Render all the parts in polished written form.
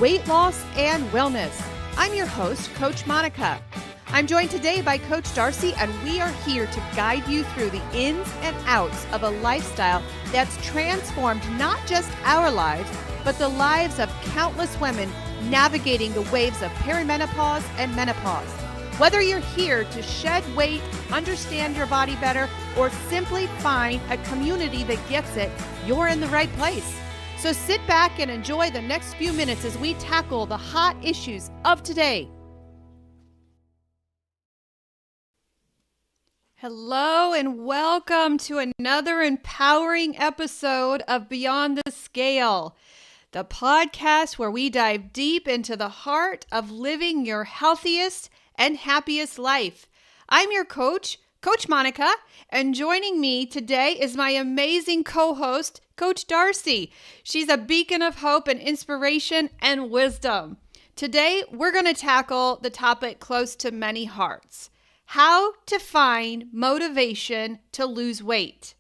Weight loss and wellness. I'm your host, Coach Monica. I'm joined today by Coach Darcy, and we are here to guide you through the ins and outs of a lifestyle that's transformed not just our lives, but the lives of countless women navigating the waves of perimenopause and menopause. Whether you're here to shed weight, understand your body better, or simply find a community that gets it, you're in the right place. So sit back and enjoy the next few minutes as we tackle the hot issues of today. Hello and welcome to another empowering episode of Beyond the Scale, the podcast where we dive deep into the heart of living your healthiest and happiest life. I'm your coach, Coach Monica, and joining me today is my amazing co-host, Coach Darcy. She's a beacon of hope and inspiration and wisdom. Today, we're going to tackle the topic close to many hearts: how to find motivation to lose weight.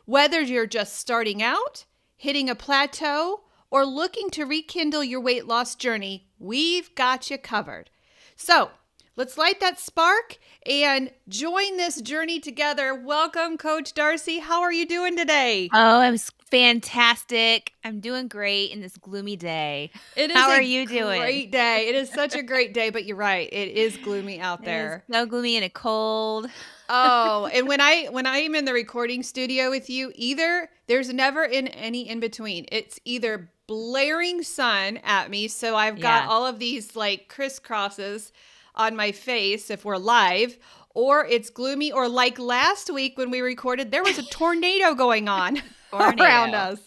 Whether you're just starting out, hitting a plateau, or looking to rekindle your weight loss journey, we've got you covered. So, let's light that spark and join this journey together. Welcome, Coach Darcy. How are you doing today? Oh, I'm fantastic. I'm doing great in this gloomy day. How are you doing? Great day. It is such a great day, but you're right. It is gloomy out there. It's so gloomy and cold. Oh, and when I'm in the recording studio with you, there's never any in between. It's either blaring sun at me, so I've got all of these like crisscrosses on my face if we're live, or it's gloomy, or like last week when we recorded, there was a tornado going on around us.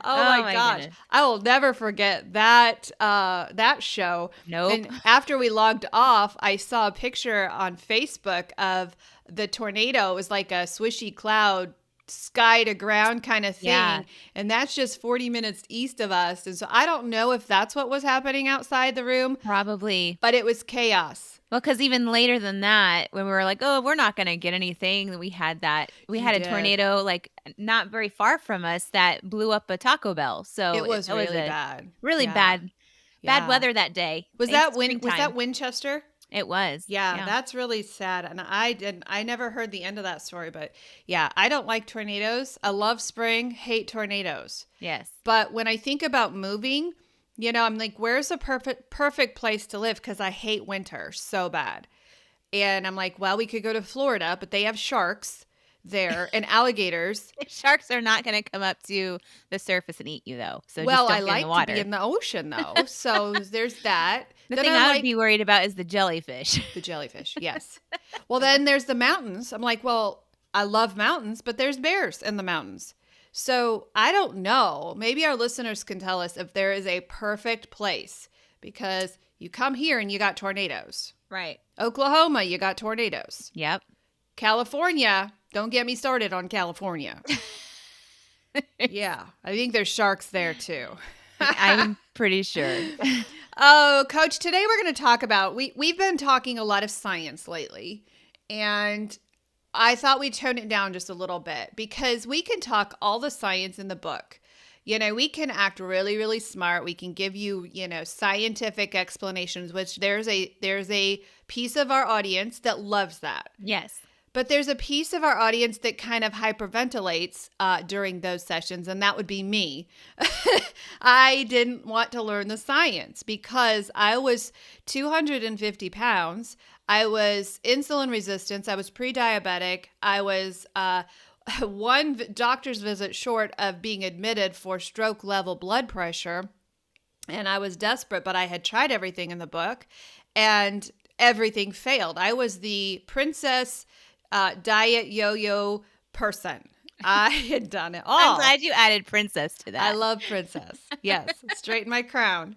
Oh my gosh. Goodness. I will never forget that show. Nope. And after we logged off, I saw a picture on Facebook of the tornado. It was like a swishy cloud, sky to ground kind of thing. Yeah. And that's just 40 minutes east of us. And so I don't know if that's what was happening outside the room. Probably. But it was chaos. Well, because even later than that, when we were like, oh, we're not going to get anything, we had a tornado like not very far from us that blew up a Taco Bell. So it was really bad. Really bad weather that day. Was that Winchester? It was. Yeah, that's really sad. And I never heard the end of that story, but yeah, I don't like tornadoes. I love spring, hate tornadoes. Yes. But when I think about moving, I'm like, where's the perfect place to live? Because I hate winter so bad. And I'm like, well, we could go to Florida, but they have sharks there and alligators. Sharks are not going to come up to the surface and eat you, though. So well, just I don't like get in the water. To be in the ocean, though. So there's that. The thing I would be worried about is the jellyfish. The jellyfish, yes. Well, then there's the mountains. I'm like, well, I love mountains, but there's bears in the mountains. So I don't know. Maybe our listeners can tell us if there is a perfect place, because you come here and you got tornadoes. Right. Oklahoma, you got tornadoes. Yep. California, don't get me started on California. Yeah, I think there's sharks there too. I'm pretty sure. Oh, Coach, today we're going to talk about, we've been talking a lot of science lately, and I thought we'd tone it down just a little bit, because we can talk all the science in the book. We can act really, really smart. We can give you, scientific explanations, which there's a piece of our audience that loves that. Yes. But there's a piece of our audience that kind of hyperventilates during those sessions, and that would be me. I didn't want to learn the science because I was 250 pounds. I was insulin resistant. I was pre-diabetic. I was one doctor's visit short of being admitted for stroke level blood pressure. And I was desperate, but I had tried everything in the book and everything failed. I was the princess diet yo-yo person. I had done it all. I'm glad you added princess to that. I love princess. Yes. Straighten my crown.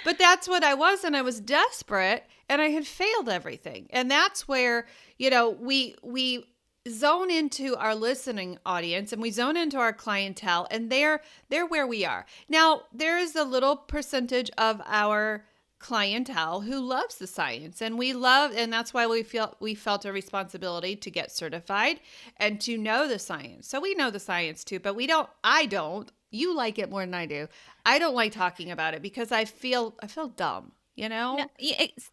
But that's what I was. And I was desperate and I had failed everything. And that's where, we zone into our listening audience and we zone into our clientele, and they're where we are. Now, there is a little percentage of our clientele who loves the science, and that's why we felt a responsibility to get certified and to know the science. So we know the science too, but I don't you like it more than I do. I don't like talking about it because I feel dumb, you No, know?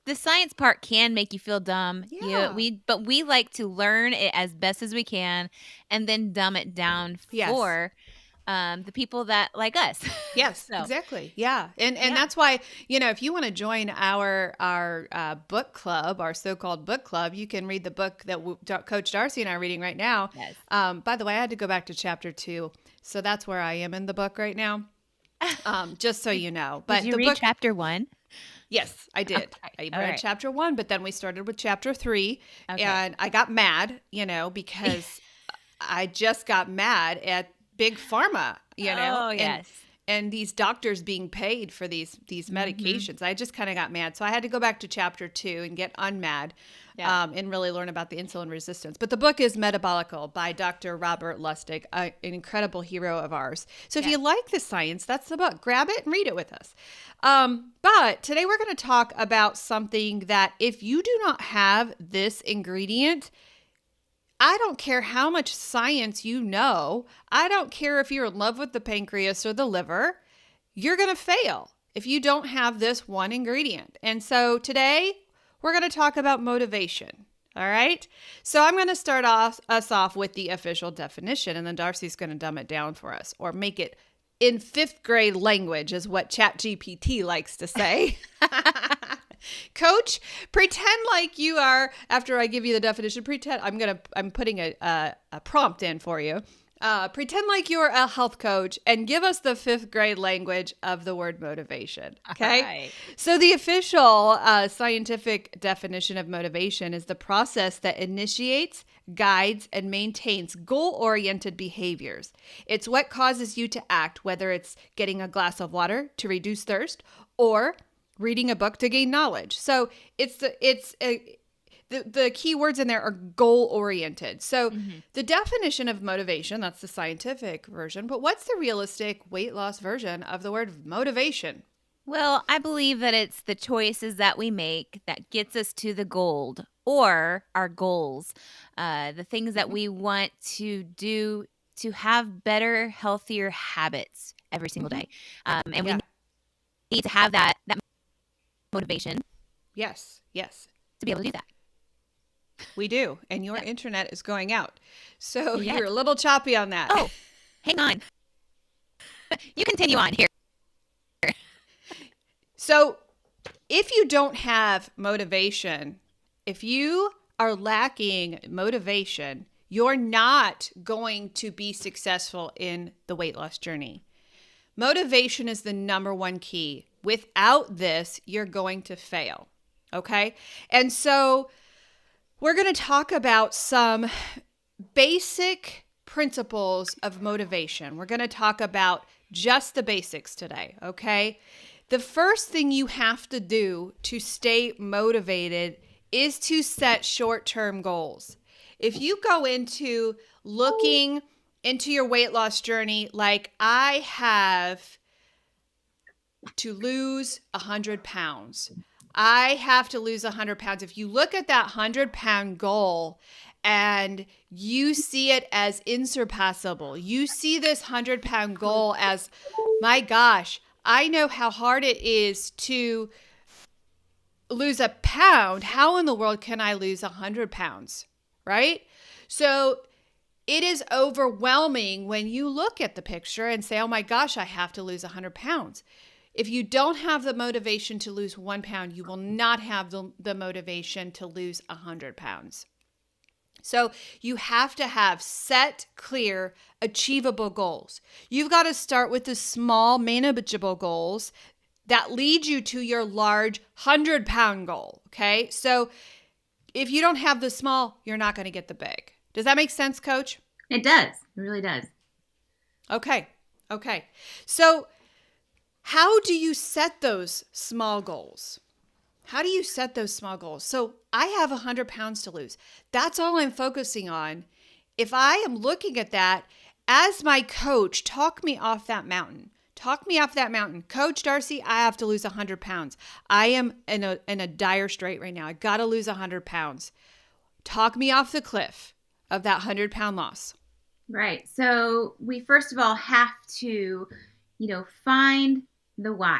the science part can make you feel dumb. Yeah. But we like to learn it as best as we can, and then dumb it down Yes. for the people that like us. Yes, So exactly. Yeah. And yeah, that's why, if you want to join our book club, our so-called book club, you can read the book that Coach Darcy and I are reading right now. yes. By the way, I had to go back to chapter 2. So that's where I am in the book right now. Just so Did, you know. did But you the read book, chapter 1? yes, I did. Okay. I All read right. chapter 1, but then we started with chapter 3, Okay. and I got mad, because I just got mad at Big Pharma, Oh, and yes. these doctors being paid for these Mhm. medications. I just kind of got mad. So I had to go back to chapter 2 and get unmad, Yeah. and really learn about the insulin resistance. But the book is Metabolical by Dr. Robert Lustig, an incredible hero of ours. So if you Yes. like the science, that's the book. Grab it and read it with us. But today we're going to talk about something that if you do not have this ingredient, I don't care how much science you know. I don't care if you're in love with the pancreas or the liver. You're going to fail if you don't have this one ingredient. And so today we're going to talk about motivation. All right. So I'm going to start us off with the official definition, and then Darcy's going to dumb it down for us, or make it in fifth grade language, is what ChatGPT likes to say. Coach, pretend like you are, after I give you the definition, I'm putting a prompt in for you. Pretend like you're a health coach and give us the fifth grade language of the word motivation. Okay. All right. So the official scientific definition of motivation is the process that initiates, guides, and maintains goal-oriented behaviors. It's what causes you to act, whether it's getting a glass of water to reduce thirst or reading a book to gain knowledge. So the key words in there are goal-oriented. So Mhm. the definition of motivation, that's the scientific version, but what's the realistic weight loss version of the word motivation? Well, I believe that it's the choices that we make that gets us to the goal or our goals, the things that Mhm. we want to do to have better, healthier habits every single Mhm. day. And we Yeah. need to have that motivation Yes. Yes. to be able to do that. We do. And your Yeah. internet is going out. So Yes. you're a little choppy on that. Oh, hang on. You continue on here. So if you don't have motivation, if you are lacking motivation, you're not going to be successful in the weight loss journey. Motivation is the number one key. Without this, you're going to fail. Okay? And so we're going to talk about some basic principles of motivation. We're going to talk about just the basics today, okay? The first thing you have to do to stay motivated is to set short-term goals. If you go into looking into your weight loss journey like I have to lose 100 pounds, I have to lose 100 pounds. If you look at that 100-pound goal and you see it as insurpassable, you see this 100-pound goal as, my gosh, I know how hard it is to lose a pound. How in the world can I lose 100 pounds? Right? So it is overwhelming when you look at the picture and say, oh my gosh, I have to lose 100 pounds. If you don't have the motivation to lose 1 pound, you will not have the motivation to lose 100 pounds. So you have to have set, clear, achievable goals. You've got to start with the small, manageable goals that lead you to your large 100-pound goal, okay? So if you don't have the small, you're not going to get the big. Does that make sense, Coach? It does. It really does. Okay. So how do you set those small goals? How do you set those small goals? So I have 100 pounds to lose. That's all I'm focusing on. If I am looking at that as my coach, talk me off that mountain. Talk me off that mountain. Coach Darcy, I have to lose 100 pounds. I am in a dire strait right now. I got to lose 100 pounds. Talk me off the cliff of that 100-pound loss. Right. So we first of all have to, find the why.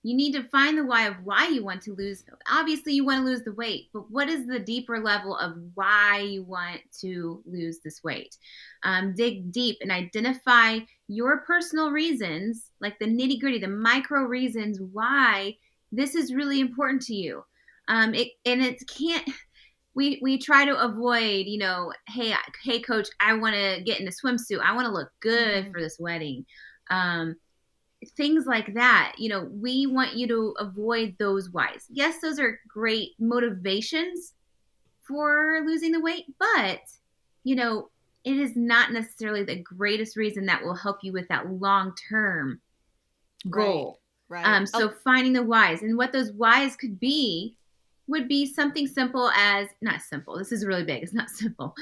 You need to find the why of why you want to lose. Obviously, you want to lose the weight, but what is the deeper level of why you want to lose this weight? Dig deep and identify your personal reasons, like the nitty gritty, the micro reasons why this is really important to you. It can't. We try to avoid, hey coach, I want to get in a swimsuit. I want to look good for this wedding. Things like that. We want you to avoid those whys. Yes, those are great motivations for losing the weight, but it is not necessarily the greatest reason that will help you with that long-term goal. Right. So finding the whys, and what those whys could be would be something simple as, not simple, this is really big, it's not simple,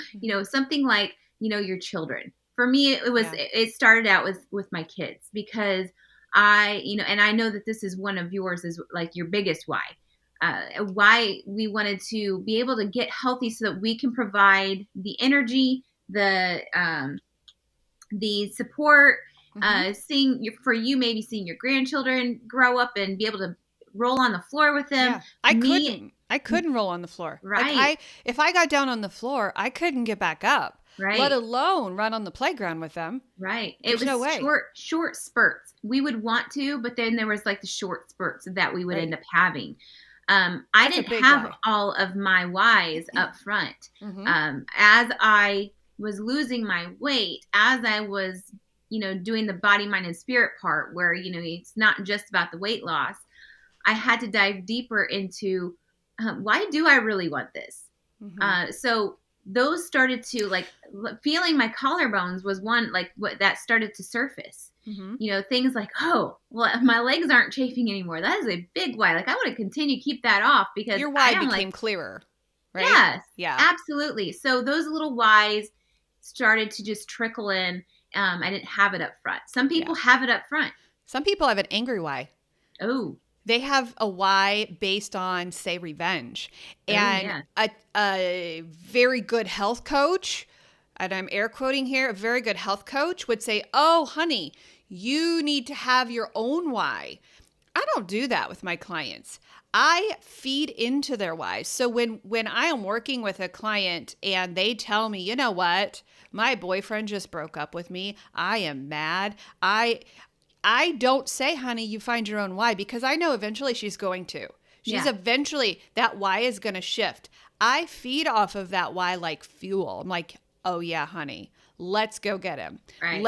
something like, your children. For me, it started out with my kids, because and I know that this is one of yours, is like your biggest why. Why we wanted to be able to get healthy so that we can provide the energy, the support, for you, maybe seeing your grandchildren grow up and be able to roll on the floor with them. Yeah. I couldn't roll on the floor. Right. Like if I got down on the floor, I couldn't get back up. Right. Let alone run on the playground with them. Right. It was short spurts. We would want to, but then there was like the short spurts that we would end up having. I didn't have all of my whys up front. As I was losing my weight, as I was, doing the body, mind, and spirit part, where, it's not just about the weight loss, I had to dive deeper into why do I really want this? So those started to, like, feeling my collarbones was one, like, what that started to surface. Things like, oh, well, my legs aren't chafing anymore. That is a big why. Like, I want to continue keep that off, because your why became clearer, right? Yes, yeah, absolutely. So those little whys started to just trickle in. I didn't have it up front. Some people have it up front. Some people have an angry why. Oh. They have a why based on, say, revenge. And a very good health coach, and I'm air quoting here, a very good health coach would say, oh, honey, you need to have your own why. I don't do that with my clients. I feed into their whys. So when I am working with a client and they tell me, you know what, my boyfriend just broke up with me, I am mad, I don't say, honey, you find your own why, because I know eventually she's going to. Eventually, that why is going to shift. I feed off of that why like fuel. I'm like, oh yeah, honey, let's go get him. Right.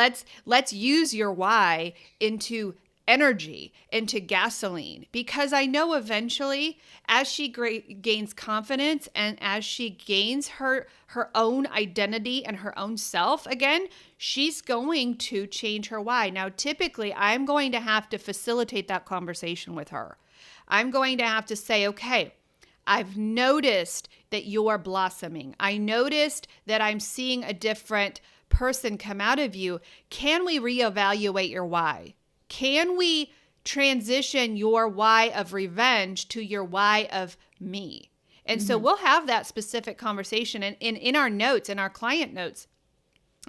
Let's use your why into energy, into gasoline, because I know eventually, as she gains confidence and as she gains her own identity and her own self again, she's going to change her why. Now, typically, I'm going to have to facilitate that conversation with her. I'm going to have to say, okay, I've noticed that you're blossoming. I noticed that I'm seeing a different person come out of you. Can we reevaluate your why? Can we transition your why of revenge to your why of me? And so we'll have that specific conversation. And in our notes, in our client notes,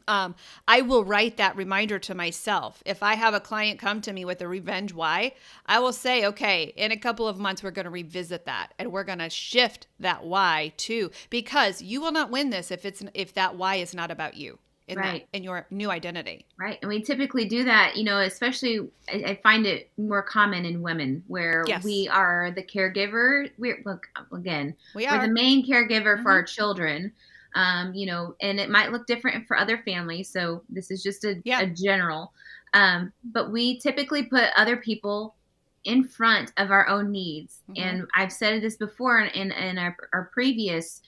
I will write that reminder to myself. If I have a client come to me with a revenge why, I will say, okay, in a couple of months, we're going to revisit that and we're going to shift that why too, because you will not win this if that why is not about you. In your new identity. Right. And we typically do that, especially I find it more common in women, where we are the caregiver. We're the main caregiver for our children, and it might look different for other families. So this is just a general, but we typically put other people in front of our own needs. And I've said this before in our previous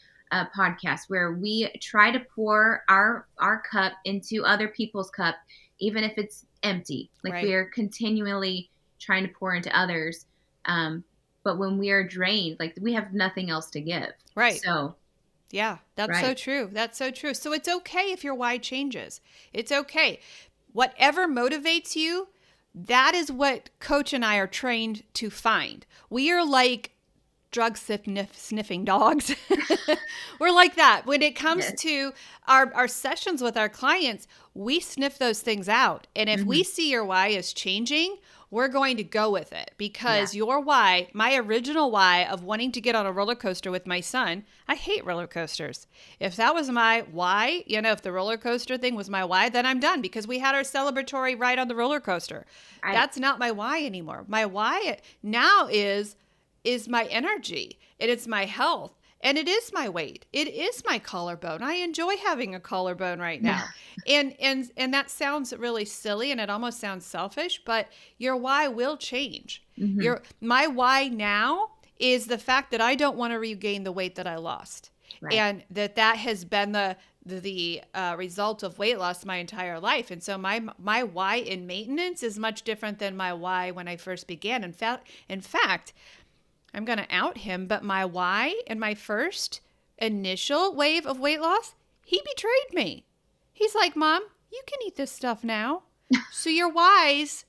podcast, where we try to pour our cup into other people's cup, even if it's empty. Like we are continually trying to pour into others. But when we are drained, like we have nothing else to give. Right. So yeah, that's so true. That's so true. So it's okay if your why changes. It's okay. Whatever motivates you, that is what Coach and I are trained to find. We are like sniffing dogs. We're like that. When it comes Yes. to our sessions with our clients, we sniff those things out. And if we see your why is changing, we're going to go with it, because your why, my original why of wanting to get on a roller coaster with my son, I hate roller coasters. If that was my why, if the roller coaster thing was my why, then I'm done, because we had our celebratory ride on the roller coaster. Right. That's not my why anymore. My why now is my energy, and it's my health, and it is my weight. It is my collarbone. I enjoy having a collarbone right now. And that sounds really silly, and it almost sounds selfish, but your why will change. My why now is the fact that I don't want to regain the weight that I lost. Right. And that has been the result of weight loss my entire life. And so my why in maintenance is much different than my why when I first began. In fact, I'm going to out him, but my why in my first initial wave of weight loss, he betrayed me. He's like, Mom, you can eat this stuff now. So your whys,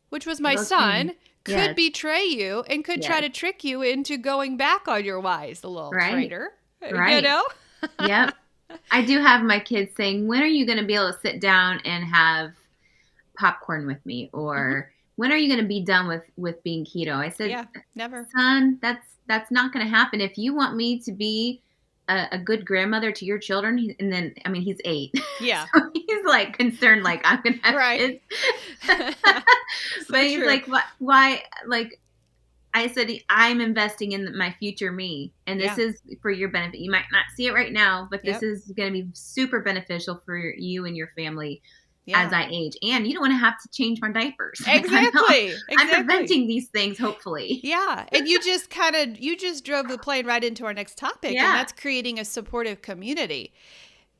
which was my son, could betray you and could try to trick you into going back on your whys, the little traitor. Right. Yep. I do have my kids saying, when are you going to be able to sit down and have popcorn with me? Or when are you going to be done with being keto? I said, never. Son, that's not going to happen. If you want me to be a good grandmother to your children, and then, he's 8. Yeah. So he's like concerned, like, I'm going to have kids. But he's like, why? Like, I said, I'm investing in my future me, and this is for your benefit. You might not see it right now, but this is going to be super beneficial for you and your family as I age. And you don't want to have to change my diapers. Exactly. I'm preventing these things, hopefully. Yeah. And you just drove the plane right into our next topic, and that's creating a supportive community.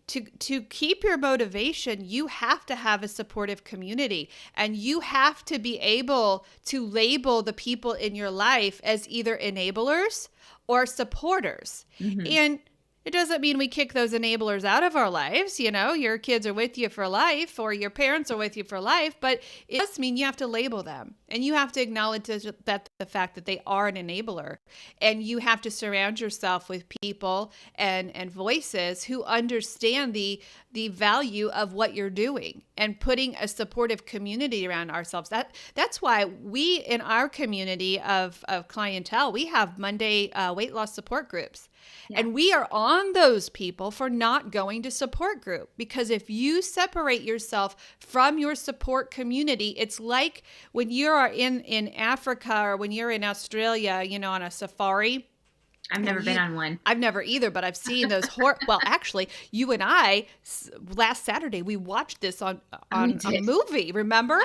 To keep your motivation, you have to have a supportive community, and you have to be able to label the people in your life as either enablers or supporters. And it doesn't mean we kick those enablers out of our lives. Your kids are with you for life, or your parents are with you for life, but it does mean you have to label them, and you have to acknowledge that the fact that they are an enabler, and you have to surround yourself with people and voices who understand the value of what you're doing, and putting a supportive community around ourselves. That's why we, in our community of clientele, we have Monday weight loss support groups. And we are on those people for not going to support group, because if you separate yourself from your support community, it's like when you are in Africa, or when you're in Australia, on a safari. I've never been on one. I've never either, but I've seen those well, actually, you and I, last Saturday, we watched this on a movie, remember?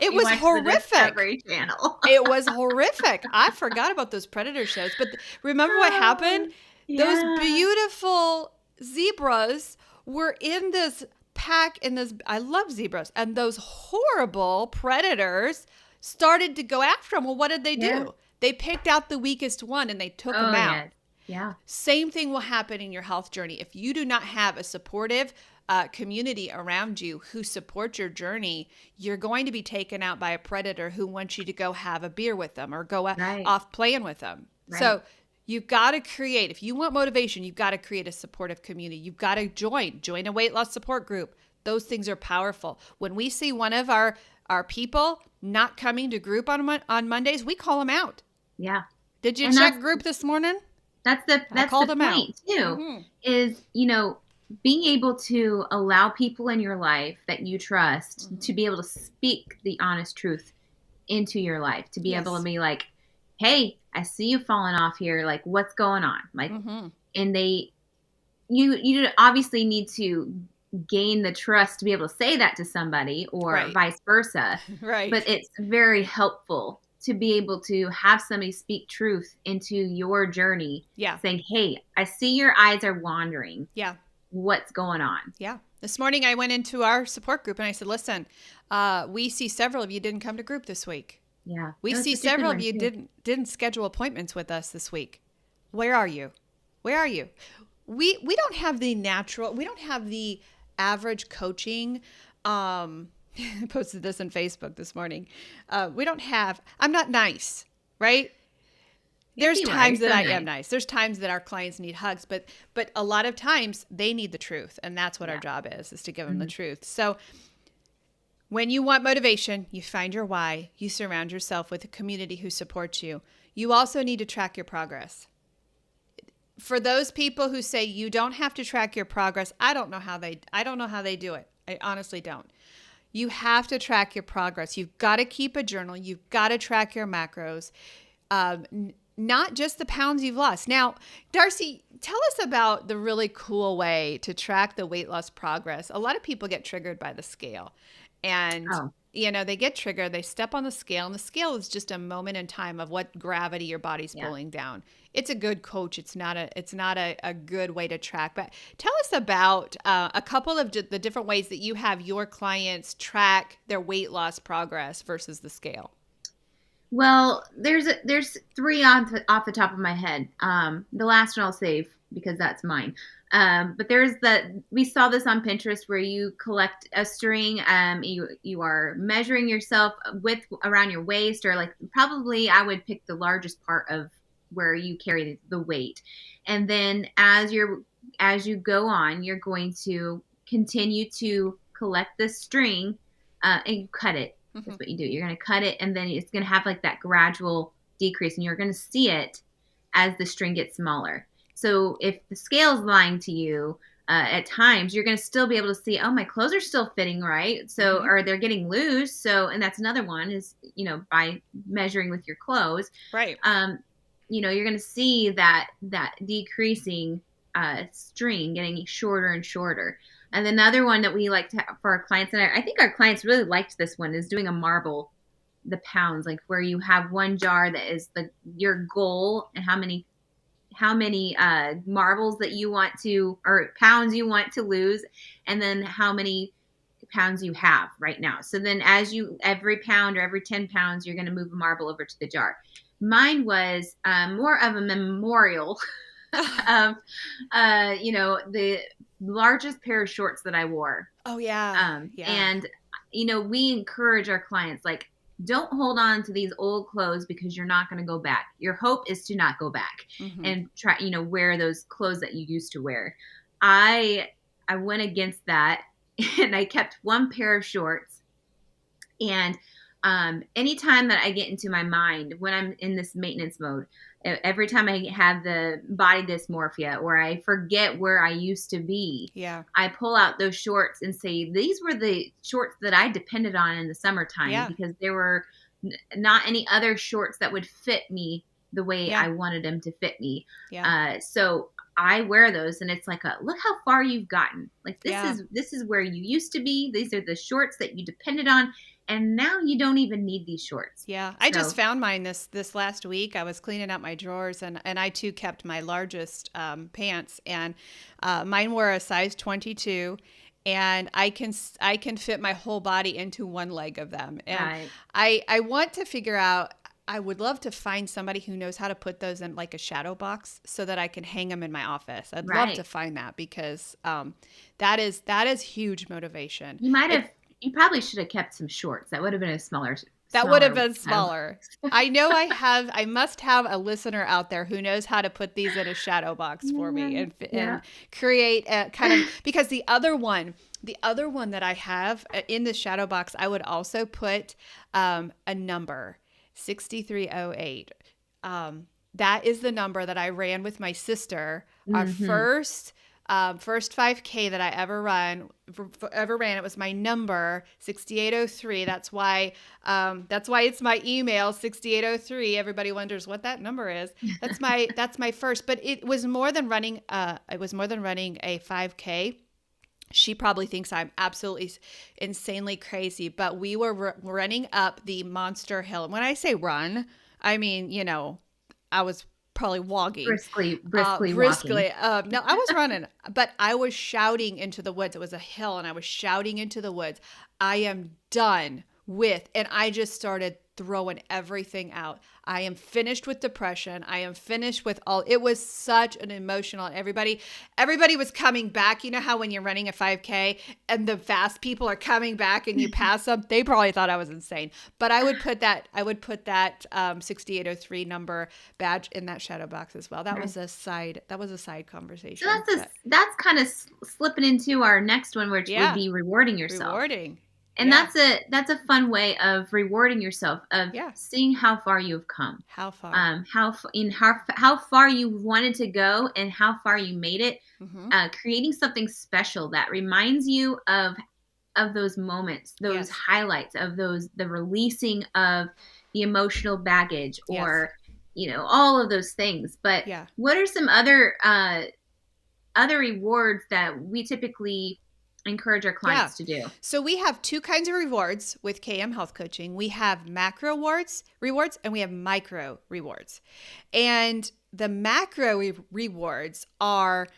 It was horrific. Discovery Channel. It was horrific. I forgot about those predator shows, but remember what happened? Those beautiful zebras were in this pack, I love zebras, and those horrible predators started to go after them. Well, what did they do? They picked out the weakest one and they took him out. Yeah. Same thing will happen in your health journey. If you do not have a supportive community around you who support your journey, you're going to be taken out by a predator who wants you to go have a beer with them or go off playing with them. Right. So you've got to create, if you want motivation, you've got to create a supportive community. You've got to join a weight loss support group. Those things are powerful. When we see one of our people not coming to group on Mondays, we call them out. Yeah. Did you check group this morning? That's the point too, is, being able to allow people in your life that you trust to be able to speak the honest truth into your life, to be able to be like, hey, I see you falling off here. Like, what's going on? Like, and you obviously need to gain the trust to be able to say that to somebody, or vice versa. Right. But it's very helpful to be able to have somebody speak truth into your journey. Yeah. Saying, hey, I see your eyes are wandering. Yeah. What's going on? Yeah. This morning I went into our support group and I said, listen, we see several of you didn't come to group this week. Yeah. We see several of you didn't schedule appointments with us this week. Where are you? Where are you? We don't have the average coaching. I posted this on Facebook this morning. I'm not nice, right? There's you are. times You're that so I nice. am nice. There's times that our clients need hugs, but a lot of times they need the truth, and that's what our job is to give them the truth. So when you want motivation, you find your why. You surround yourself with a community who supports you. You also need to track your progress. For those people who say you don't have to track your progress, I don't know how they do it. I honestly don't. You have to track your progress. You've got to keep a journal. You've got to track your macros. Not just the pounds you've lost. Now, Darcy, tell us about the really cool way to track the weight loss progress. A lot of people get triggered by the scale. And, they get triggered. They step on the scale, and the scale is just a moment in time of what gravity your body's pulling down. It's a good coach. It's not a good way to track. But tell us about a couple of the different ways that you have your clients track their weight loss progress versus the scale. Well, there's three off the top of my head. The last one I'll save because that's mine. But we saw this on Pinterest where you collect a string. You are measuring yourself around your waist, or like probably I would pick the largest part of where you carry the weight, and then as you go on, you're going to continue to collect this string, and you cut it. That's what you do. You're going to cut it, and then it's going to have like that gradual decrease, and you're going to see it as the string gets smaller. So if the scale is lying to you, at times you're going to still be able to see, oh, my clothes are still fitting right. So, or they're getting loose. So, and that's another one is, by measuring with your clothes, right. You're going to see that decreasing string getting shorter and shorter. And another one that we like to have for our clients, and I think our clients really liked this one, is doing a marble, the pounds, like where you have one jar that is your goal and how many marbles that you want to, or pounds you want to lose, and then how many pounds you have right now. So then every pound or every 10 pounds, you're going to move a marble over to the jar. Mine was more of a memorial of, the largest pair of shorts that I wore. Oh, yeah. And, we encourage our clients, like, don't hold on to these old clothes because you're not going to go back. Your hope is to not go back and try, wear those clothes that you used to wear. I went against that, and I kept one pair of shorts. And anytime that I get into my mind when I'm in this maintenance mode, every time I have the body dysmorphia or I forget where I used to be, I pull out those shorts and say, these were the shorts that I depended on in the summertime because there were not any other shorts that would fit me the way I wanted them to fit me. So I wear those, and it's like look how far you've gotten. Like this is where you used to be. These are the shorts that you depended on. And now you don't even need these shorts. Yeah. I just found mine this last week. I was cleaning out my drawers, and I too kept my largest pants, and mine were a size 22, and I can fit my whole body into one leg of them. And I want to figure out, I would love to find somebody who knows how to put those in like a shadow box so that I can hang them in my office. I'd love to find that because that is huge motivation. You probably should have kept some shorts. That would have been a smaller. That would have been smaller. I know I must have a listener out there who knows how to put these in a shadow box for me and create a kind of, because the other one that I have in the shadow box, I would also put a number, 6308. That is the number that I ran with my sister, our first 5K that I ever ran. It was my number, 6803. That's why it's my email, 6803. Everybody wonders what that number is. That's my first. But it was more than running. It was more than running a 5K. She probably thinks I'm absolutely insanely crazy, but we were running up the Monster Hill. And when I say run, I mean, I was probably walking. Briskly walking. No, I was running, but I was shouting into the woods. It was a hill, and I was shouting into the woods, I am done with. And I just started throwing everything out. I am finished with depression. I am finished with all. It was such an emotional. Everybody was coming back. You know how when you're running a 5K and the fast people are coming back and you pass them, they probably thought I was insane. But I would put that 6803 number badge in that shadow box as well. That was a side conversation. So that's kind of slipping into our next one, which would be rewarding yourself. Rewarding. And that's a fun way of rewarding yourself, of seeing how far you've come. How far? How far you wanted to go and how far you made it. Mm-hmm. Creating something special that reminds you of those moments, those highlights of the releasing of the emotional baggage, or all of those things. But what are some other rewards that we typically encourage our clients to do? So we have two kinds of rewards with KM Health Coaching. We have macro rewards and we have micro rewards. And the macro rewards are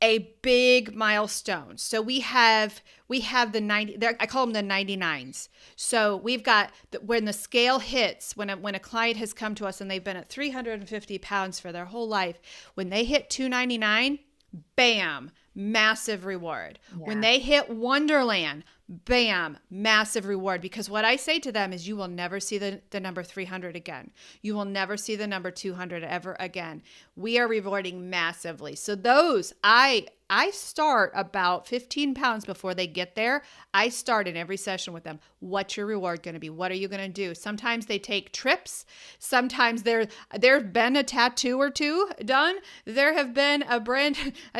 a big milestone. So we have the 90, I call them the 99s. So we've got when the scale hits, when a client has come to us and they've been at 350 pounds for their whole life, when they hit 299, bam, massive reward. Yeah. When they hit Wonderland, bam, massive reward. Because what I say to them is, you will never see the number 300 again. You will never see the number 200 ever again. We are rewarding massively. So those, I start about 15 pounds before they get there. I start in every session with them. What's your reward going to be? What are you going to do? Sometimes they take trips. Sometimes there's been a tattoo or two done. There have been I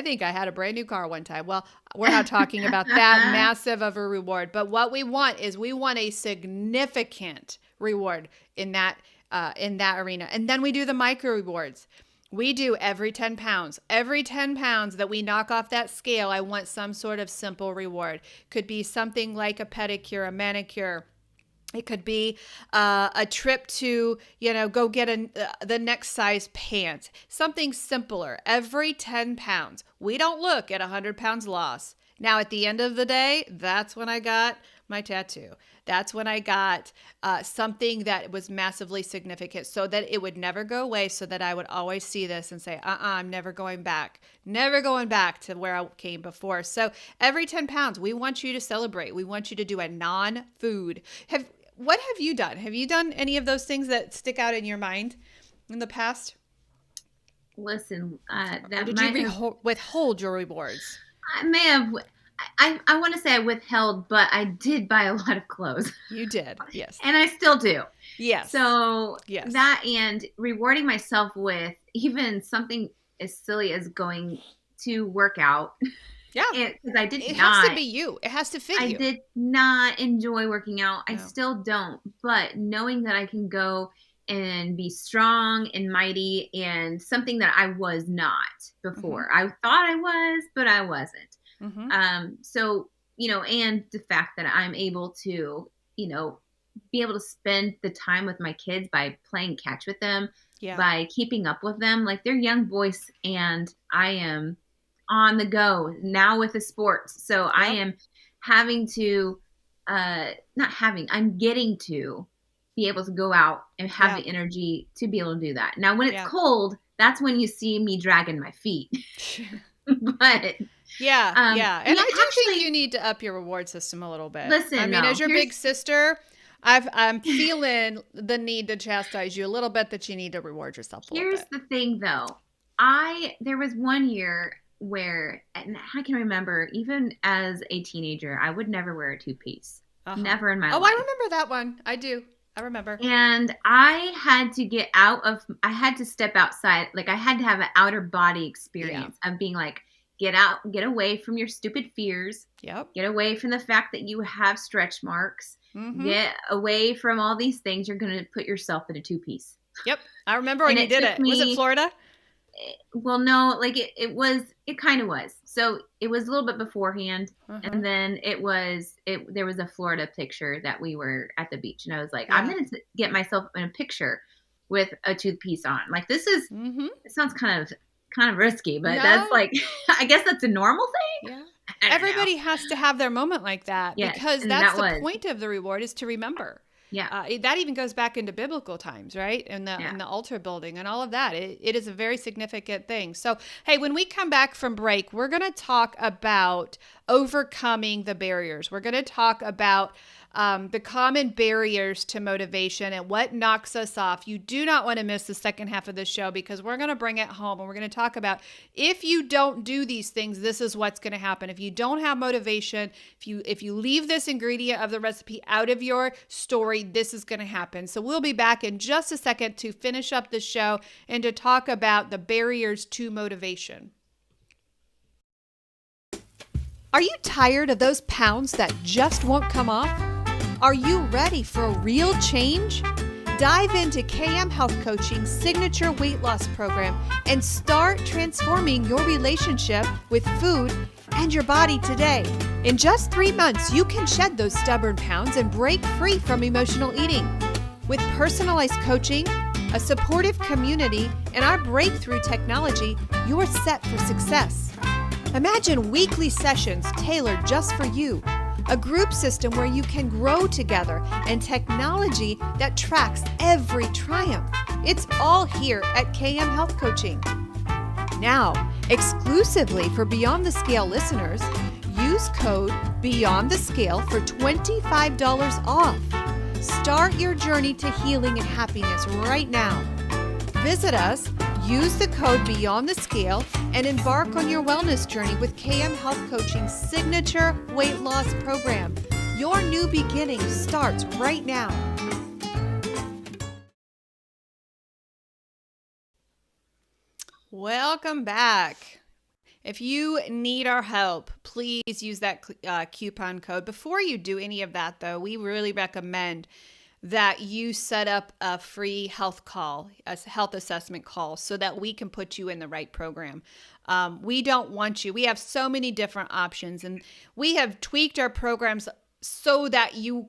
think I had a brand new car one time. Well, we're not talking about that massive of a reward. But what we want is a significant reward in that arena. And then we do the micro rewards. We do every 10 pounds. Every 10 pounds that we knock off that scale, I want some sort of simple reward. Could be something like a pedicure, a manicure. It could be a trip to, go get the next size pants. Something simpler. Every 10 pounds. We don't look at 100 pounds loss. Now, at the end of the day, that's when I got my tattoo. That's when I got something that was massively significant, so that it would never go away, so that I would always see this and say, I'm never going back to where I came before. So every 10 pounds, we want you to celebrate. We want you to do a non-food. What have you done? Have you done any of those things that stick out in your mind in the past? Listen, did you withhold your rewards? I may have. I want to say I withheld, but I did buy a lot of clothes. You did, yes. And I still do. Yes. So that, and rewarding myself with even something as silly as going to work out. Yeah. Because I did not. It has to be you. It has to fit you. I did not enjoy working out. No. I still don't. But knowing that I can go and be strong and mighty, and something that I was not before. Mm-hmm. I thought I was, but I wasn't. Mm-hmm. So, and the fact that I'm able to, be able to spend the time with my kids by playing catch with them, by keeping up with them. Like, they're young boys, and I am on the go now with the sports. So I am having to, I'm getting to be able to go out and have the energy to be able to do that. Now, when it's cold, that's when you see me dragging my feet. But and I do think you need to up your reward system a little bit. Listen, as your big sister, I'm feeling the need to chastise you a little bit, that you need to reward yourself a little bit. Here's the thing, though. There was one year where, and I can remember, even as a teenager, I would never wear a two-piece. Never in my life. Oh, I remember that one. I do. I remember. And I had to step outside. Like, I had to have an outer body experience of being like, get away from your stupid fears. Yep. Get away from the fact that you have stretch marks. Mm-hmm. Get away from all these things. You're going to put yourself in a two-piece. Yep. I remember when you did it. Was it Florida? Well, no, like it kind of was. So it was a little bit beforehand. And then there was a Florida picture that we were at the beach, and I was like, I'm going to get myself in a picture with a two-piece on. Like, this is, it sounds kind of risky, but that's like, I guess that's a normal thing. Yeah. Everybody has to have their moment like that, because that's the point of the reward, is to remember. Yeah. That even goes back into biblical times, right? In the altar building and all of that. It is a very significant thing. So, hey, when we come back from break, we're going to talk about overcoming the barriers. We're going to talk about the common barriers to motivation and what knocks us off. You do not want to miss the second half of the show, because we're going to bring it home and we're going to talk about, if you don't do these things, this is what's going to happen. If you don't have motivation, if you leave this ingredient of the recipe out of your story, this is going to happen. So we'll be back in just a second to finish up the show and to talk about the barriers to motivation. Are you tired of those pounds that just won't come off? Are you ready for a real change? Dive into KM Health Coaching's signature weight loss program and start transforming your relationship with food and your body today. In just 3 months, you can shed those stubborn pounds and break free from emotional eating. With personalized coaching, a supportive community, and our breakthrough technology, you're set for success. Imagine weekly sessions tailored just for you, a group system where you can grow together, and technology that tracks every triumph. It's all here at KM Health Coaching. Now, exclusively for Beyond the Scale listeners, use code Beyond the Scale for $25 off. Start your journey to healing and happiness right now. Visit us, use the code Beyond the Scale, and embark on your wellness journey with KM Health Coaching's signature weight loss program. Your new beginning starts right now. Welcome back. If you need our help, please use that coupon code. Before you do any of that, though, we really recommend that you set up a free health call, a health assessment call, so that we can put you in the right program. We don't want you. We have so many different options, and we have tweaked our programs so that you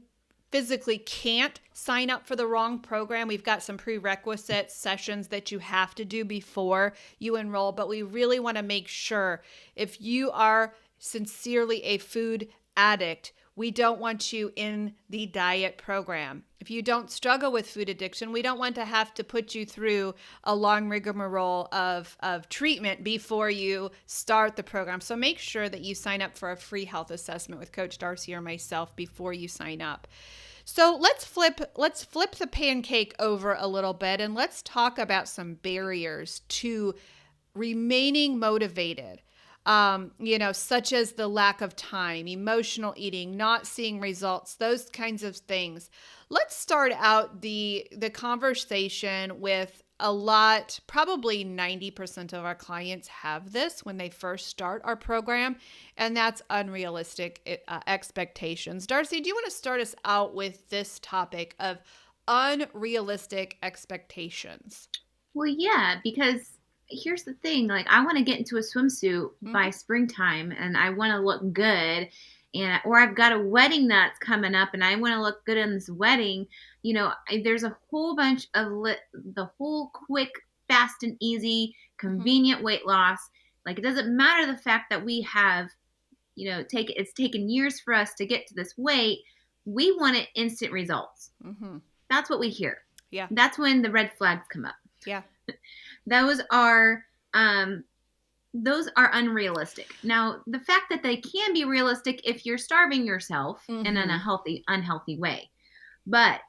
physically can't sign up for the wrong program. We've got some prerequisite sessions that you have to do before you enroll, but we really want to make sure, if you are sincerely a food addict, we don't want you in the diet program. If you don't struggle with food addiction, we don't want to have to put you through a long rigmarole of treatment before you start the program. So make sure that you sign up for a free health assessment with Coach Darcy or myself before you sign up. So let's flip the pancake over a little bit, and let's talk about some barriers to remaining motivated. Such as the lack of time, emotional eating, not seeing results, those kinds of things. Let's start out the conversation with probably 90% of our clients have this when they first start our program, and that's unrealistic expectations. Darcy, do you want to start us out with this topic of unrealistic expectations? Well, yeah, because here's the thing, like, I want to get into a swimsuit by springtime, and I want to look good, or I've got a wedding that's coming up and I want to look good in this wedding. There's a whole bunch of the whole quick, fast and easy, convenient weight loss. Like, it doesn't matter the fact that we have, it's taken years for us to get to this weight. We want instant results. That's what we hear. Yeah. That's when the red flags come up. Yeah. Those are unrealistic. Now, the fact that they can be realistic if you're starving yourself in an unhealthy way. But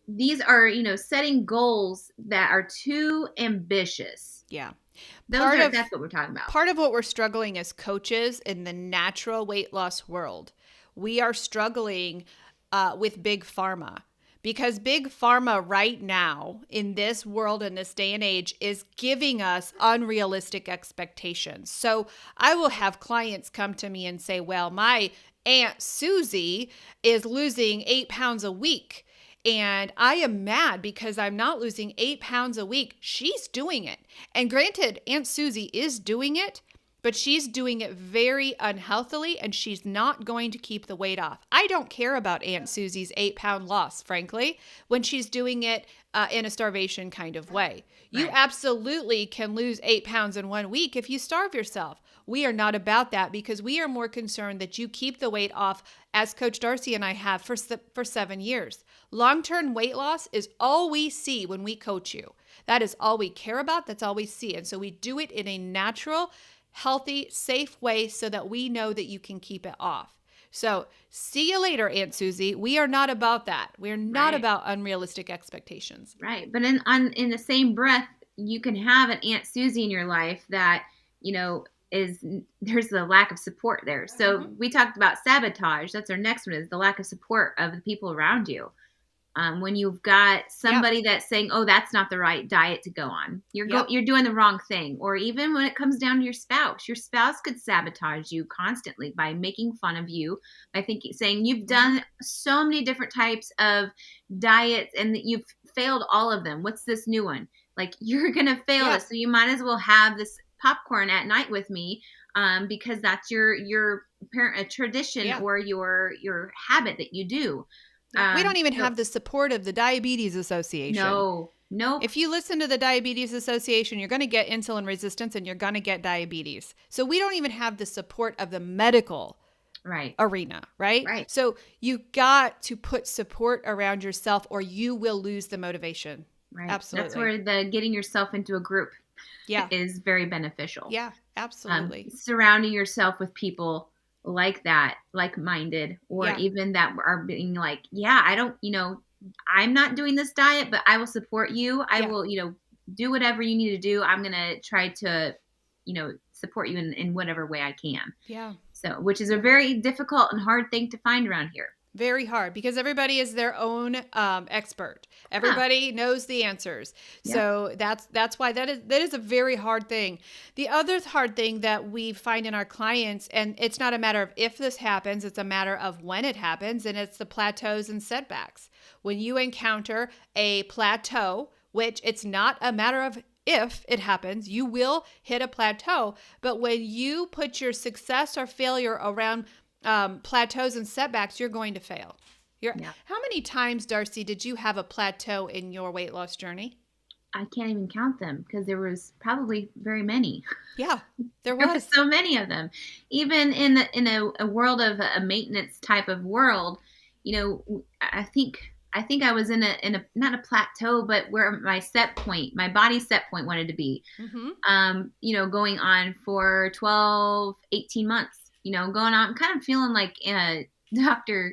these are, setting goals that are too ambitious. Yeah. That's what we're talking about. Part of what we're struggling as coaches in the natural weight loss world, we are struggling with big pharma. Because big pharma right now in this world, in this day and age, is giving us unrealistic expectations. So I will have clients come to me and say, well, my Aunt Susie is losing 8 pounds a week. And I am mad because I'm not losing 8 pounds a week. She's doing it. And granted, Aunt Susie is doing it, but she's doing it very unhealthily, and she's not going to keep the weight off. I don't care about Aunt Susie's 8-pound loss, frankly, when she's doing it in a starvation kind of way. You absolutely can lose 8 pounds in 1 week if you starve yourself. We are not about that, because we are more concerned that you keep the weight off, as Coach Darcy and I have for 7 years. Long-term weight loss is all we see when we coach you. That is all we care about. That's all we see. And so we do it in a natural, healthy, safe way so that we know that you can keep it off. So see you later, Aunt Susie. We are not about that. We're not about unrealistic expectations. Right. But in the same breath, you can have an Aunt Susie in your life that, there's the lack of support there. So we talked about sabotage. That's our next one, is the lack of support of the people around you. When you've got somebody that's saying, "Oh, that's not the right diet to go on. You're doing the wrong thing." Or even when it comes down to your spouse could sabotage you constantly by making fun of you, by saying you've done so many different types of diets and that you've failed all of them. What's this new one? Like, you're gonna fail this, so you might as well have this popcorn at night with me, because that's your parent tradition or your habit that you do. We don't even have the support of the Diabetes Association. No. If you listen to the Diabetes Association, you're going to get insulin resistance and you're going to get diabetes. So we don't even have the support of the medical arena, right? So you got to put support around yourself, or you will lose the motivation. Right. Absolutely. That's where the getting yourself into a group is very beneficial. Yeah, absolutely. Surrounding yourself with people like that, like-minded, or even that are being like, I'm not doing this diet, but I will support you. I will, do whatever you need to do. I'm going to try to, support you in whatever way I can. Yeah. So, which is a very difficult and hard thing to find around here. Very hard, because everybody is their own expert. Everybody knows the answers. So that's why that is a very hard thing. The other hard thing that we find in our clients, and it's not a matter of if this happens, it's a matter of when it happens, and it's the plateaus and setbacks. When you encounter a plateau, which it's not a matter of if it happens, you will hit a plateau. But when you put your success or failure around plateaus and setbacks, you're going to fail. How many times, Darcy, did you have a plateau in your weight loss journey? I can't even count them, because there was probably very many. Yeah, there was so many of them. Even in a world of a maintenance type of world, I think I was in a not a plateau, but where my body set point wanted to be. Going on for 12, 18 months. Going on, kind of feeling like Dr.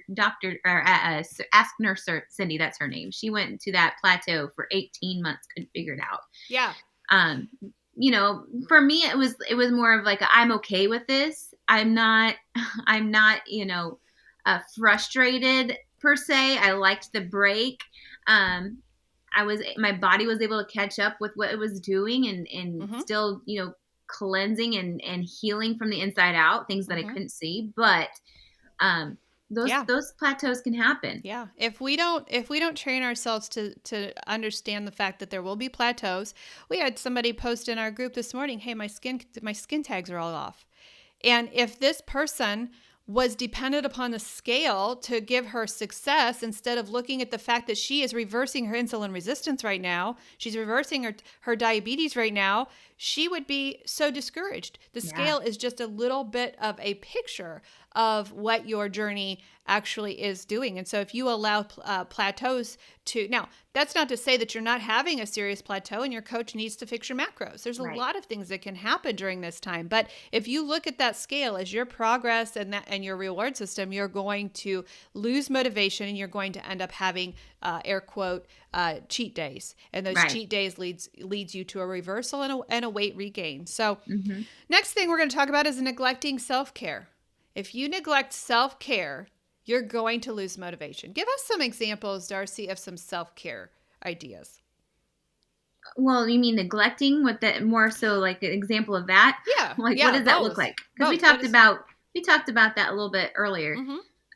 or Ask Nurse Cindy, that's her name. She went to that plateau for 18 months, couldn't figure it out. Yeah. For me, it was more of like, I'm okay with this. I'm not, frustrated per se. I liked the break. My body was able to catch up with what it was doing and still, cleansing and healing from the inside out, things that I couldn't see. But those plateaus can happen. Yeah. If we don't train ourselves to understand the fact that there will be plateaus. We had somebody post in our group this morning, "Hey, my skin tags are all off." And if this person was dependent upon the scale to give her success, instead of looking at the fact that she is reversing her insulin resistance right now, she's reversing her diabetes right now, she would be so discouraged. The scale is just a little bit of a picture of what your journey actually is doing. And so if you allow plateaus now, that's not to say that you're not having a serious plateau and your coach needs to fix your macros. There's a lot of things that can happen during this time. But if you look at that scale as your progress and your reward system, you're going to lose motivation, and you're going to end up having air quote cheat days. And those cheat days leads you to a reversal and a weight regain. So next thing we're going to talk about is neglecting self-care. If you neglect self-care, you're going to lose motivation. Give us some examples, Darcy, of some self-care ideas. Well, you mean neglecting? With that, more so like an example of that? Yeah. What does that look like? Because we talked about that a little bit earlier.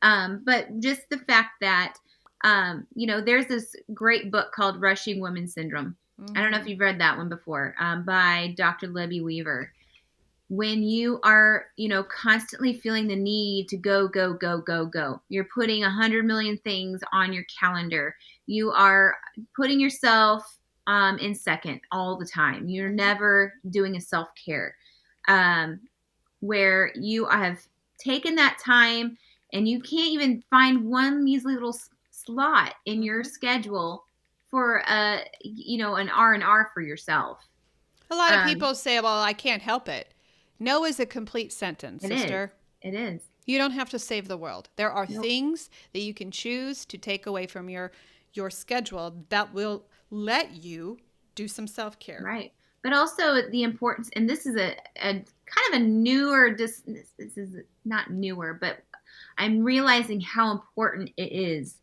But just the fact that there's this great book called Rushing Women's Syndrome. I don't know if you've read that one before, by Dr. Libby Weaver. when you are, constantly feeling the need to go, go, go, go, go, you're putting 100 million things on your calendar. You are putting yourself in second all the time. You're never doing a self-care, where you have taken that time and you can't even find one measly little slot in your schedule for an R&R for yourself. A lot of people say, well, I can't help it. No is a complete sentence, sister. It is. You don't have to save the world. There are things that you can choose to take away from your schedule that will let you do some self-care. Right. But also the importance, and this is a kind of a newer, this is not newer, but I'm realizing how important it is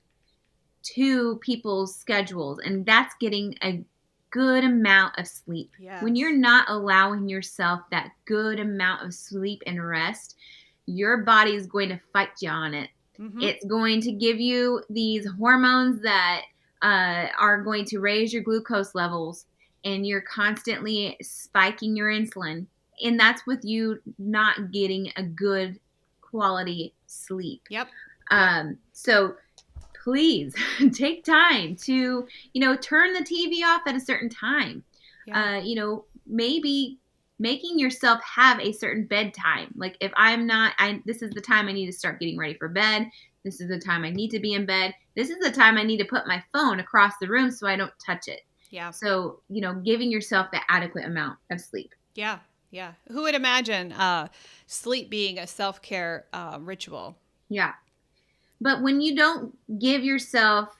to people's schedules, and that's getting a good amount of sleep. Yes. When you're not allowing yourself that good amount of sleep and rest, your body is going to fight you on it. Mm-hmm. It's going to give you these hormones that are going to raise your glucose levels, and you're constantly spiking your insulin. And that's with you not getting a good quality sleep. Yep. So please take time to, turn the TV off at a certain time. Yeah. Maybe making yourself have a certain bedtime. Like if this is the time I need to start getting ready for bed. This is the time I need to be in bed. This is the time I need to put my phone across the room so I don't touch it. Yeah. So, giving yourself the adequate amount of sleep. Yeah. Yeah. Who would imagine sleep being a self-care ritual? Yeah. But when you don't give yourself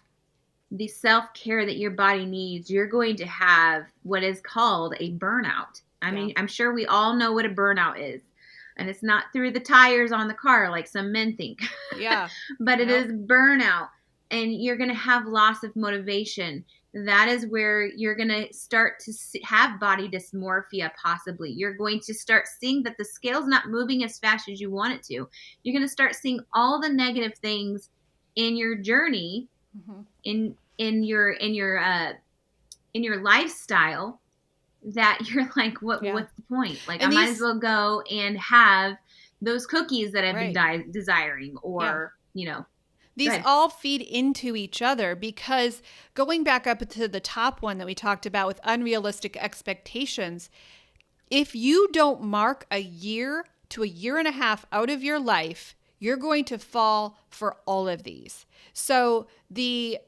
the self-care that your body needs, you're going to have what is called a burnout. I mean, I'm sure we all know what a burnout is. And it's not through the tires on the car like some men think. Yeah. But it is burnout. And you're going to have loss of motivation. That is where you're going to start to have body dysmorphia, possibly. You're going to start seeing that the scale's not moving as fast as you want it to. You're going to start seeing all the negative things in your journey, in your lifestyle, that you're like, what's the point? Like, and I might as well go and have those cookies that I've been desiring, or, These all feed into each other, because going back up to the top one that we talked about with unrealistic expectations, if you don't mark a year to a year and a half out of your life, you're going to fall for all of these. So the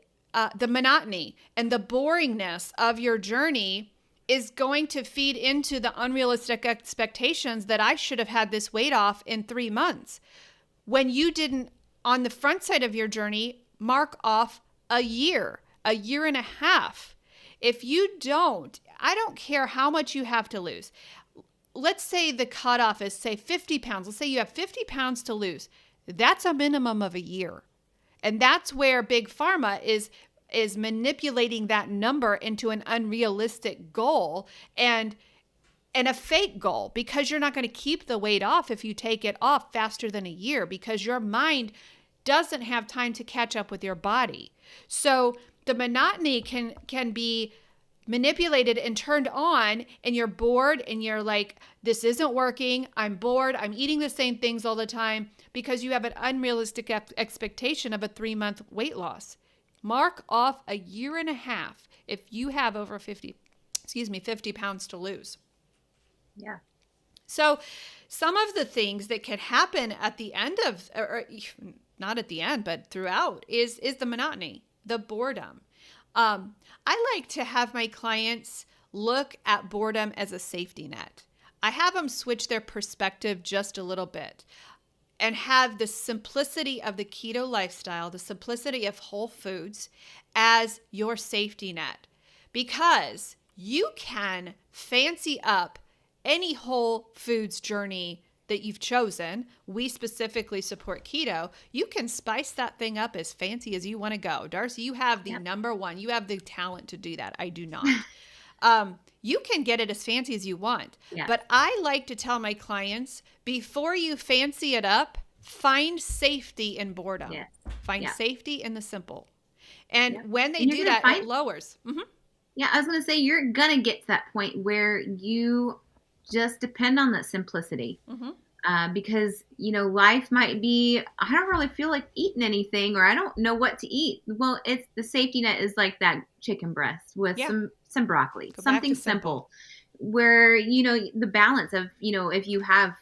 monotony and the boringness of your journey is going to feed into the unrealistic expectations that I should have had this weight off in 3 months, when you didn't, on the front side of your journey, mark off a year and a half. If you don't, I don't care how much you have to lose. Let's say the cutoff is, say, 50 pounds. Let's say you have 50 pounds to lose. That's a minimum of a year. And that's where Big Pharma is manipulating that number into an unrealistic goal and a fake goal, because you're not going to keep the weight off if you take it off faster than a year, because your mind doesn't have time to catch up with your body. So the monotony can be manipulated and turned on, and you're bored and you're like, this isn't working. I'm bored. I'm eating the same things all the time, because you have an unrealistic expectation of a 3-month weight loss. Mark off a year and a half if you have over 50 pounds to lose. Yeah. So some of the things that can happen at the end of, or not at the end, but throughout, is the monotony, the boredom. I like to have my clients look at boredom as a safety net. I have them switch their perspective just a little bit and have the simplicity of the keto lifestyle, the simplicity of whole foods as your safety net, because you can fancy up any whole foods journey that you've chosen. We specifically support keto. You can spice that thing up as fancy as you want to go. Darcy, you have the number one. You have the talent to do that. I do not. You can get it as fancy as you want. Yeah. But I like to tell my clients, before you fancy it up, find safety in boredom. Yes. Find safety in the simple. And when they do that, it lowers. Mm-hmm. Yeah, I was going to say, you're going to get to that point where you just depend on that simplicity. Mm-hmm. Because, life might be, I don't really feel like eating anything, or I don't know what to eat. Well, it's the safety net is like that chicken breast with some broccoli, Go back something to simple. Where, the balance of, if you have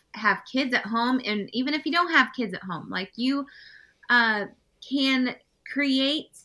kids at home, and even if you don't have kids at home, like you can create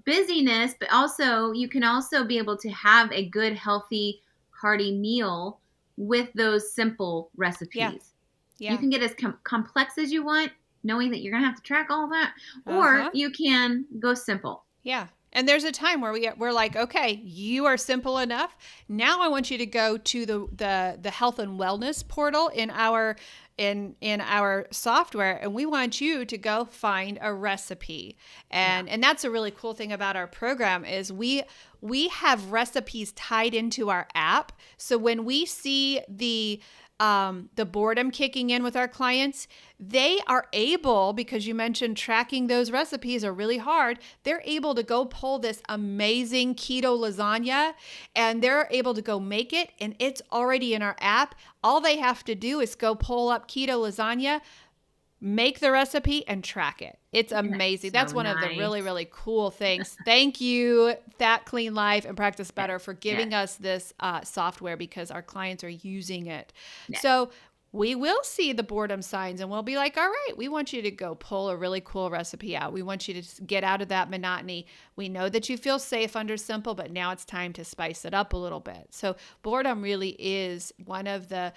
busyness, but also you can also be able to have a good, healthy, hearty meal with those simple recipes. Yeah. You can get as complex as you want, knowing that you're going to have to track all that, or you can go simple. Yeah. And there's a time where we're like, okay, you are simple enough. Now I want you to go to the health and wellness portal in our software, and we want you to go find a recipe. And that's a really cool thing about our program is we have recipes tied into our app. So when we see the boredom kicking in with our clients, they are able, because you mentioned tracking those recipes are really hard, they're able to go pull this amazing keto lasagna and they're able to go make it, and it's already in our app. All they have to do is go pull up keto lasagna, make the recipe, and track it. It's amazing. That's one of the really, really cool things. Thank you, Fat Clean Life and Practice Better, for giving us this software, because our clients are using it. So we will see the boredom signs and we'll be like, all right, we want you to go pull a really cool recipe out. We want you to get out of that monotony. We know that you feel safe under simple, but now it's time to spice it up a little bit. So boredom really is one of the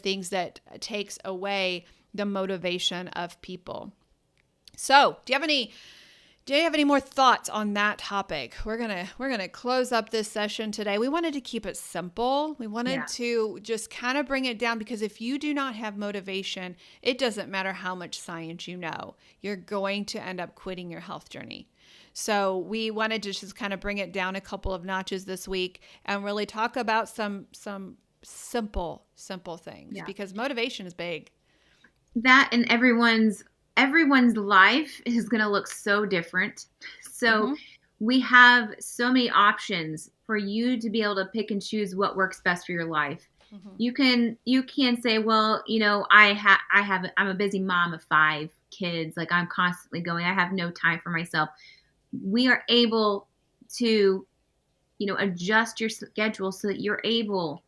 things that takes away the motivation of people. So, do you have any more thoughts on that topic? We're gonna close up this session today. We wanted to keep it simple. We wanted to just kind of bring it down, because if you do not have motivation, it doesn't matter how much science you know. You're going to end up quitting your health journey. So we wanted to just kind of bring it down a couple of notches this week and really talk about some simple things, because motivation is big. That, and everyone's life is going to look so different. So we have so many options for you to be able to pick and choose what works best for your life. You can say, well, I'm a busy mom of 5 kids. Like, I'm constantly going, I have no time for myself. We are able to, adjust your schedule so that you're able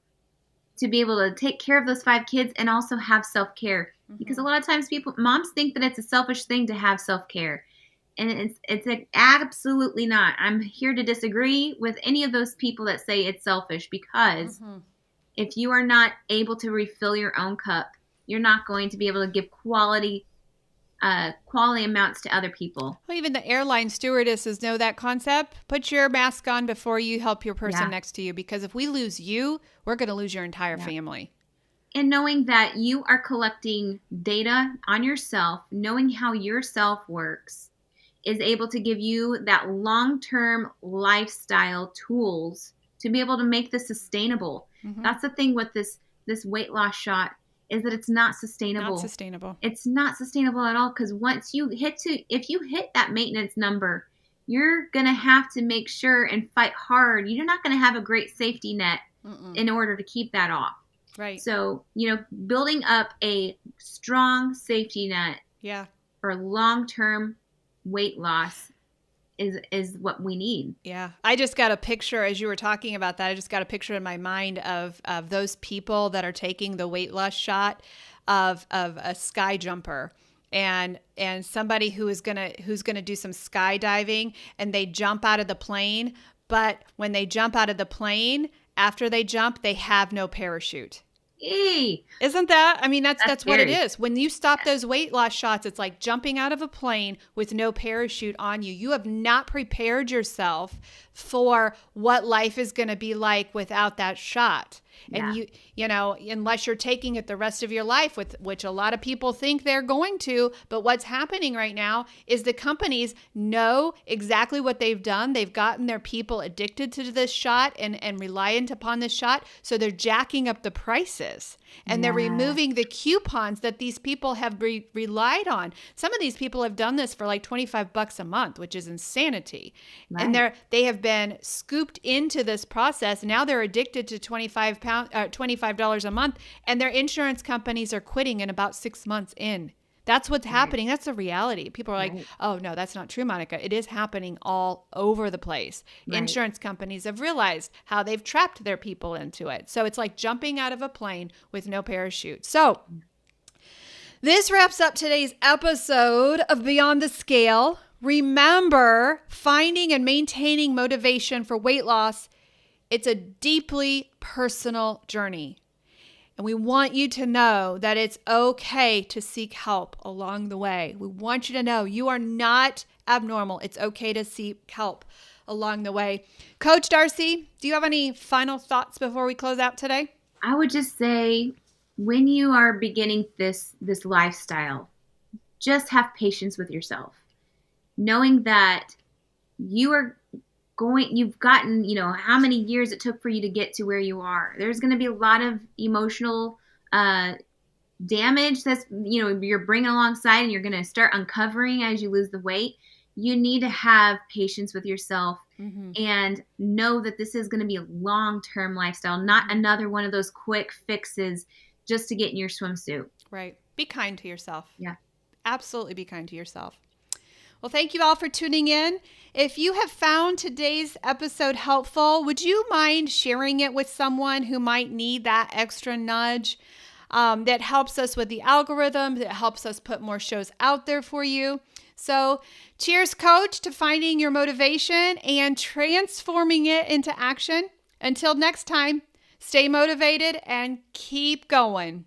to be able to take care of those 5 kids and also have self-care. Because a lot of times moms think that it's a selfish thing to have self-care. And it's absolutely not. I'm here to disagree with any of those people that say it's selfish, because if you are not able to refill your own cup, you're not going to be able to give quality amounts to other people. Well, even the airline stewardesses know that concept. Put your mask on before you help your person next to you, because if we lose you, we're going to lose your entire family. And knowing that you are collecting data on yourself, knowing how your self works, is able to give you that long-term lifestyle tools to be able to make this sustainable. That's the thing with this weight loss shot, is that it's not sustainable. It's not sustainable at all, because once you if you hit that maintenance number, you're going to have to make sure and fight hard. You're not going to have a great safety net in order to keep that off. Right. So, building up a strong safety net for long-term weight loss is what we need. Yeah. I just got a picture, as you were talking about that, I just got a picture in my mind of those people that are taking the weight loss shot of a sky jumper. And somebody who's gonna do some skydiving, and they jump out of the plane, but when they jump out of the plane, after they jump, they have no parachute. Isn't that? I mean, that's what it is. When you stop those weight loss shots, it's like jumping out of a plane with no parachute on you. You have not prepared yourself for what life is going to be like without that shot. And unless you're taking it the rest of your life, which a lot of people think they're going to, but what's happening right now is the companies know exactly what they've done. They've gotten their people addicted to this shot and reliant upon this shot. So they're jacking up the prices, and they're removing the coupons that these people have relied on. Some of these people have done this for like $25 a month, which is insanity. Right. And they have been scooped into this process. Now they're addicted to 25 $25 a month, and their insurance companies are quitting in about 6 months in. That's what's happening. That's the reality. People are like, oh, no, that's not true, Monica. It is happening all over the place. Right. Insurance companies have realized how they've trapped their people into it. So it's like jumping out of a plane with no parachute. So this wraps up today's episode of Beyond the Scale. Remember, finding and maintaining motivation for weight loss, it's a deeply personal journey. And we want you to know that it's okay to seek help along the way. We want you to know you are not abnormal. It's okay to seek help along the way. Coach Darcy, do you have any final thoughts before we close out today? I would just say, when you are beginning this lifestyle, just have patience with yourself. Knowing that you've gotten, how many years it took for you to get to where you are. There's going to be a lot of emotional damage that's, you're bringing alongside, and you're going to start uncovering as you lose the weight. You need to have patience with yourself and know that this is going to be a long-term lifestyle, not another one of those quick fixes just to get in your swimsuit. Right. Be kind to yourself. Yeah. Absolutely be kind to yourself. Well, thank you all for tuning in. If you have found today's episode helpful, would you mind sharing it with someone who might need that extra nudge that helps us with the algorithm, that helps us put more shows out there for you? So cheers, Coach, to finding your motivation and transforming it into action. Until next time, stay motivated and keep going.